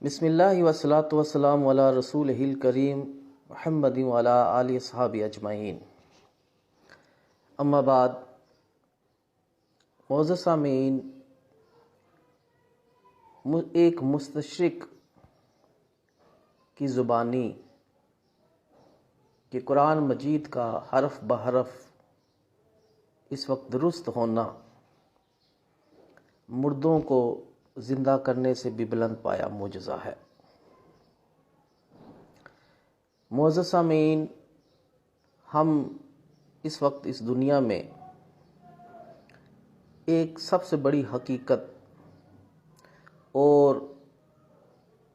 بسم اللہ والصلاۃ والسلام علی رسول کریم محمد وعلی آلہ اصحابہ اجمعین۔ اما بعد، معزز سامعین، ایک مستشرق کی زبانی کہ قرآن مجید کا حرف بحرف اس وقت درست ہونا مردوں کو زندہ کرنے سے بھی بلند پایا معجزہ ہے۔ معزز سامعین، ہم اس وقت اس دنیا میں ایک سب سے بڑی حقیقت اور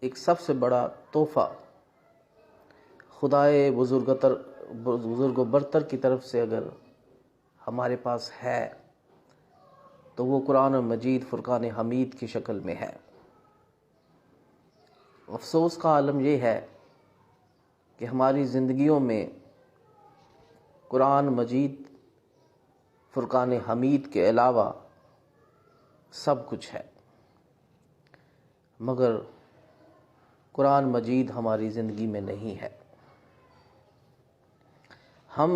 ایک سب سے بڑا تحفہ خدائے بزرگ و برتر کی طرف سے اگر ہمارے پاس ہے تو وہ قرآن مجید فرقان حمید کی شکل میں ہے۔ افسوس کا عالم یہ ہے کہ ہماری زندگیوں میں قرآن مجید فرقان حمید کے علاوہ سب کچھ ہے، مگر قرآن مجید ہماری زندگی میں نہیں ہے۔ ہم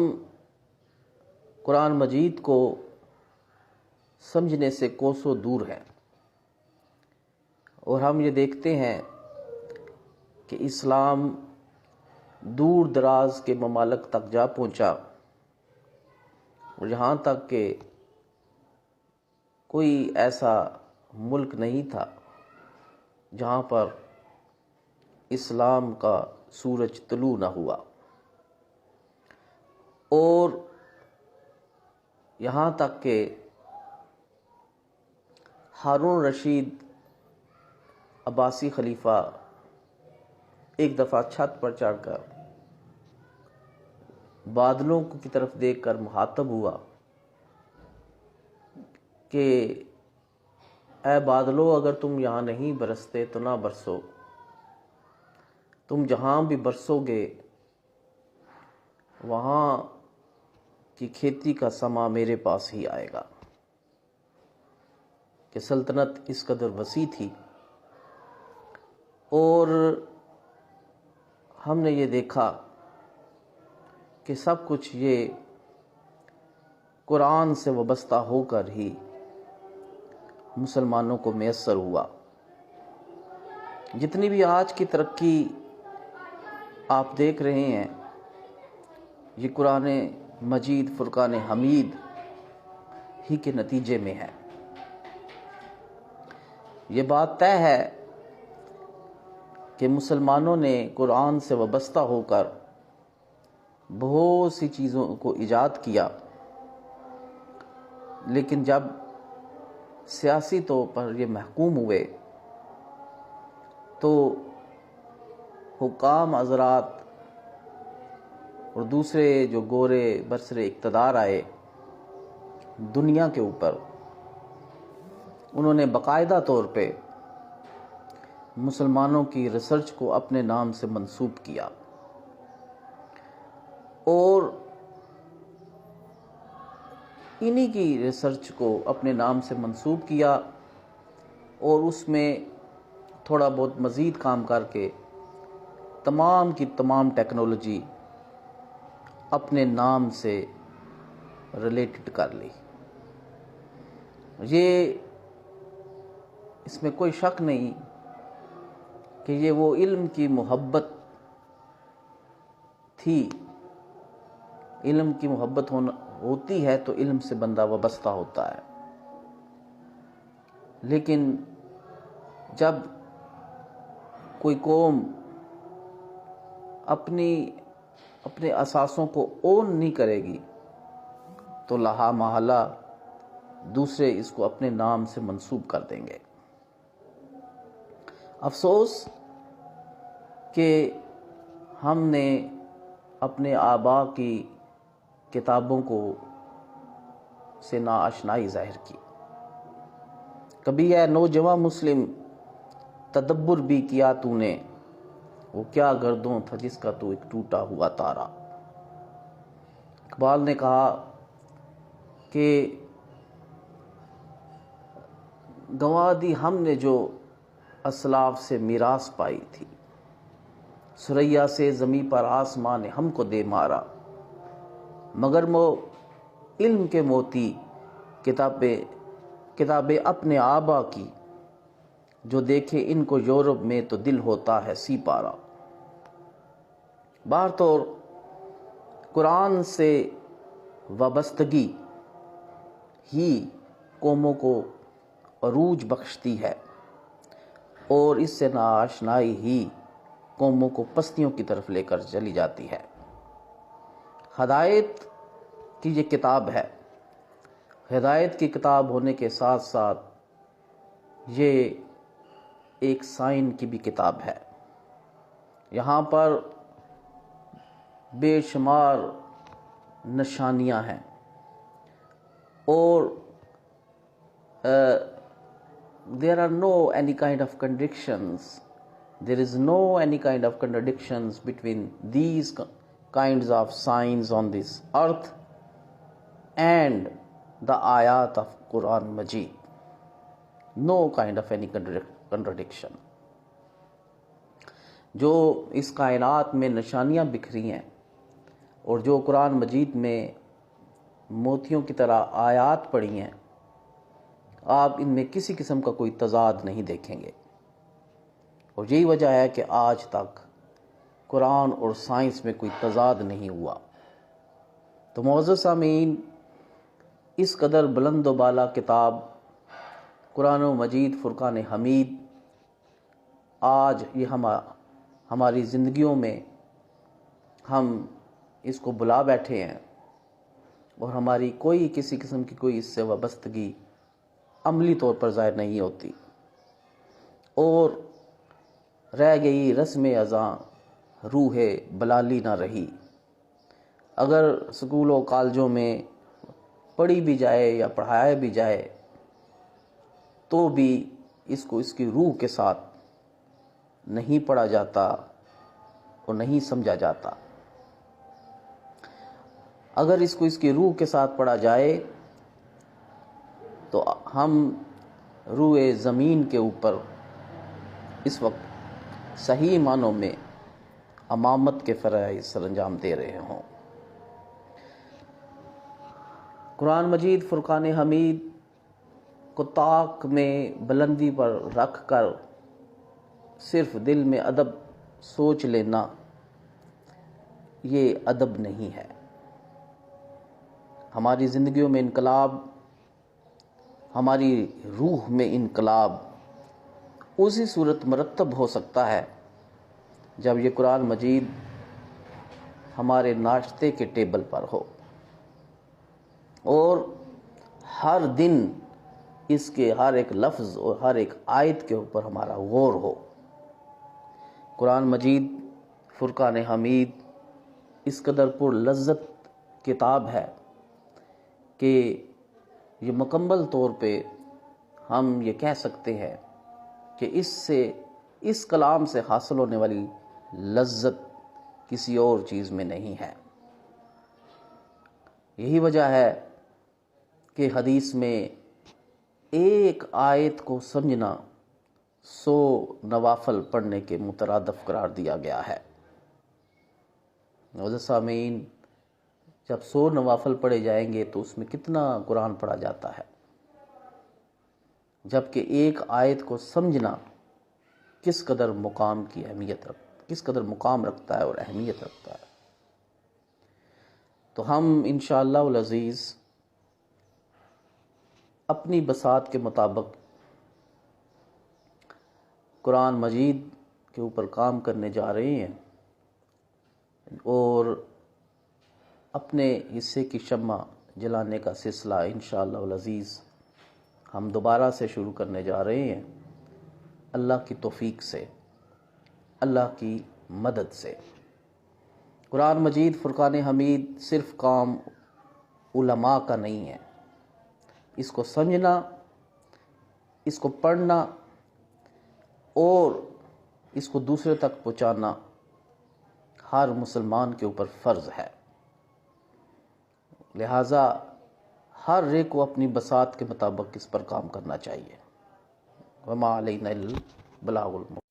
قرآن مجید کو سمجھنے سے کوسوں دور ہیں، اور ہم یہ دیکھتے ہیں کہ اسلام دور دراز کے ممالک تک جا پہنچا، اور یہاں تک کہ کوئی ایسا ملک نہیں تھا جہاں پر اسلام کا سورج طلوع نہ ہوا، اور یہاں تک کہ ہارون رشید عباسی خلیفہ ایک دفعہ چھت پر چڑھ کر بادلوں کی طرف دیکھ کر مخاطب ہوا کہ اے بادلو، اگر تم یہاں نہیں برستے تو نہ برسو، تم جہاں بھی برسو گے وہاں کی کھیتی کا سامان میرے پاس ہی آئے گا۔ کہ سلطنت اس قدر وسیع تھی، اور ہم نے یہ دیکھا کہ سب کچھ یہ قرآن سے وابستہ ہو کر ہی مسلمانوں کو میسر ہوا۔ جتنی بھی آج کی ترقی آپ دیکھ رہے ہیں، یہ قرآن مجید فرقان حمید ہی کے نتیجے میں ہے۔ یہ بات طے ہے کہ مسلمانوں نے قرآن سے وابستہ ہو کر بہت سی چیزوں کو ایجاد کیا، لیکن جب سیاسی طور پر یہ محکوم ہوئے تو حکام حضرات اور دوسرے جو گورے برسر اقتدار آئے دنیا کے اوپر، انہوں نے باقاعدہ طور پہ مسلمانوں کی ریسرچ کو اپنے نام سے منسوب کیا، اور انہی کی ریسرچ کو اپنے نام سے منسوب کیا، اور اس میں تھوڑا بہت مزید کام کر کے تمام کی تمام ٹیکنالوجی اپنے نام سے ریلیٹڈ کر لی۔ یہ اس میں کوئی شک نہیں کہ یہ وہ علم کی محبت تھی۔ علم کی محبت ہوتی ہے تو علم سے بندہ وابستہ ہوتا ہے، لیکن جب کوئی قوم اپنے اساسوں کو اون نہیں کرے گی تو لہا محالہ دوسرے اس کو اپنے نام سے منسوب کر دیں گے۔ افسوس کہ ہم نے اپنے آباء کی کتابوں کو سے ناآشنائی ظاہر کی۔ کبھی اے نوجوان مسلم تدبر بھی کیا تو نے، وہ کیا گردوں تھا جس کا تو ایک ٹوٹا ہوا تارا۔ اقبال نے کہا کہ گنوا دی ہم نے جو اسلاف سے میراث پائی تھی، ثریا سے زمیں پر آسمان نے ہم کو دے مارا، مگر وہ علم کے موتی کتابیں اپنے آبا کی، جو دیکھے ان کو یورپ میں تو دل ہوتا ہے سی پارا۔ بہر طور قرآن سے وابستگی ہی قوموں کو عروج بخشتی ہے، اور اس سے ناآشنائی ہی قوموں کو پستیوں کی طرف لے کر چلی جاتی ہے۔ ہدایت کی یہ کتاب ہے، ہدایت کی کتاب ہونے کے ساتھ ساتھ یہ ایک سائن کی بھی کتاب ہے۔ یہاں پر بے شمار نشانیاں ہیں، اور there are no any kind of contradictions. There is no any kind of contradictions between these kinds of signs on this earth and the ayat of Quran Majid. No kind of any contradiction. جو اس کائنات میں نشانیاں بکھری ہیں اور جو قرآن مجید میں موتیوں کی طرح آیات پڑھی ہیں، آپ ان میں کسی قسم کا کوئی تضاد نہیں دیکھیں گے، اور یہی وجہ ہے کہ آج تک قرآن اور سائنس میں کوئی تضاد نہیں ہوا۔ تو معزز سامعین، اس قدر بلند و بالا کتاب قرآن مجید فرقان حمید آج یہ ہماری زندگیوں میں ہم اس کو بلا بیٹھے ہیں، اور ہماری کوئی کسی قسم کی کوئی اس سے وابستگی عملی طور پر ظاہر نہیں ہوتی، اور رہ گئی رسم اذاں روح بلالی نہ رہی۔ اگر سکولوں کالجوں میں پڑھی بھی جائے یا پڑھایا بھی جائے تو بھی اس کو اس کی روح کے ساتھ نہیں پڑھا جاتا اور نہیں سمجھا جاتا۔ اگر اس کو اس کی روح کے ساتھ پڑھا جائے تو ہم روئے زمین کے اوپر اس وقت صحیح معنوں میں امامت کے فرائض سر انجام دے رہے ہوں۔ قرآن مجید فرقان حمید کو طاق میں بلندی پر رکھ کر صرف دل میں ادب سوچ لینا، یہ ادب نہیں ہے۔ ہماری زندگیوں میں انقلاب، ہماری روح میں انقلاب اسی صورت مرتب ہو سکتا ہے جب یہ قرآن مجید ہمارے ناشتے کے ٹیبل پر ہو، اور ہر دن اس کے ہر ایک لفظ اور ہر ایک آیت کے اوپر ہمارا غور ہو۔ قرآن مجید فرقان حمید اس قدر پر لذت کتاب ہے کہ یہ مکمل طور پہ ہم یہ کہہ سکتے ہیں کہ اس کلام سے حاصل ہونے والی لذت کسی اور چیز میں نہیں ہے۔ یہی وجہ ہے کہ حدیث میں ایک آیت کو سمجھنا 100 نوافل پڑھنے کے مترادف قرار دیا گیا ہے۔ معزز سامعین، جب 100 نوافل پڑھے جائیں گے تو اس میں کتنا قرآن پڑھا جاتا ہے، جبکہ ایک آیت کو سمجھنا کس قدر کس قدر مقام رکھتا ہے اور اہمیت رکھتا ہے۔ تو ہم انشاءاللہ العزیز اپنی بساط کے مطابق قرآن مجید کے اوپر کام کرنے جا رہے ہیں، اور اپنے حصے کی شمع جلانے کا سلسلہ انشاءاللہ العزیز ہم دوبارہ سے شروع کرنے جا رہے ہیں، اللہ کی توفیق سے، اللہ کی مدد سے۔ قرآن مجید فرقان حمید صرف کام علماء کا نہیں ہے، اس کو سمجھنا، اس کو پڑھنا اور اس کو دوسرے تک پہنچانا ہر مسلمان کے اوپر فرض ہے۔ لہٰذا ہر ایک کو اپنی بساط کے مطابق اس پر کام کرنا چاہیے۔ وما علینا بلاغ المبین۔